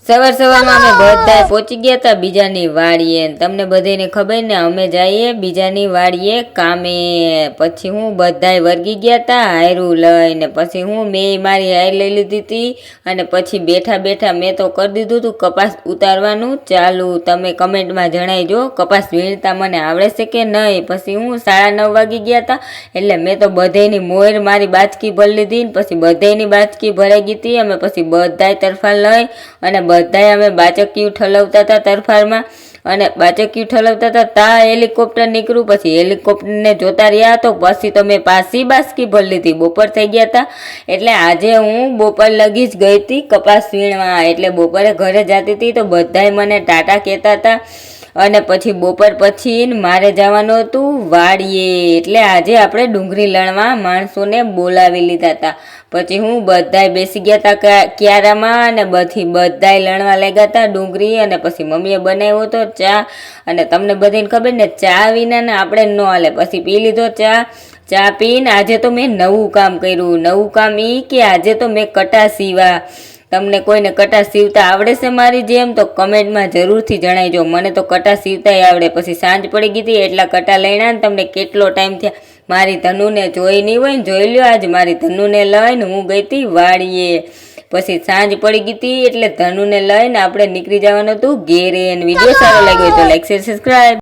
સવારમાં અમે બધા પહોંચી ગયા હતા બીજાની વાડીએ. તમને બધાને ખબર ને, અમે જઈએ બીજાની વાડીએ કામે. પછી હું બધાય વર્ગી ગયા હતા હાયરું લઈને. પછી હું મેં મારી હાયર લઈ લીધી હતી અને પછી બેઠા બેઠા મેં તો કરી દીધું હતું કપાસ ઉતારવાનું ચાલુ. તમે કમેન્ટમાં જણાવજો કપાસ વીણતા મને આવડે છે કે નહીં. પછી હું 9:30 વાગી ગયા હતા એટલે મેં તો બધાની મોર મારી બાચકી ભરી લીધી. પછી બધાની બાચકી ભરાઈ ગઈ હતી. અમે પછી બધાય તરફા લઈ અને બધાય અમે બાચકીયું ઠલવતા હતા તરફારમાં. અને બાચકીયું ઠલવતા હતા તા હેલિકોપ્ટર નીકળ્યું. પછી હેલિકોપ્ટરને જોતા રહ્યા તો પછી તો મેં પાછી બાચકી ભરી લીધી. બપોર થઈ ગયા હતા એટલે આજે હું બપોર લગી જ ગઈ હતી કપાસ વીણવા. એટલે બપોરે ઘરે જતી હતી તો બધાય મને ટાટા કહેતા હતા. અને પછી બપોર પછી મારે જવાનું હતું વાડીએ. એટલે આજે આપણે ડુંગળી લણવા માણસોને બોલાવી લીધા હતા. પછી હું બધાય બેસી ગયા હતા ક્યારામાં અને બધાય લણવા લાગ્યા હતા ડુંગળી. અને પછી મમ્મીએ બનાવ્યો હતો ચા. અને તમને બધાને ખબર ને ચા વિના ને આપણે ન હાલે. પછી પી લીધો ચા પીને આજે તો મેં નવું કામ કર્યું. નવું કામ એ કે આજે તો મેં કટા સીવા. તમને કોઈને કટા સીવતા આવડે છે મારી જેમ તો કમેન્ટમાં જરૂરથી જણાવજો. મને તો કટા સીવતાય આવડે. પછી સાંજ પડી ગઈ હતી એટલા કટા લઈને ને તમને કેટલો ટાઈમ થયા મારી ધનુને જોઈ નહીં હોય ને જોઈ લ્યો. આજ મારી ધનુને લઈને હું ગઈ હતી વાડીએ. પછી સાંજ પડી ગઈ હતી એટલે ધનુને લઈને આપણે નીકળી જવાનું હતું ઘેરે. વિડીયો સારો લાગ્યો તો લાઈક શેર સબસ્ક્રાઈબ.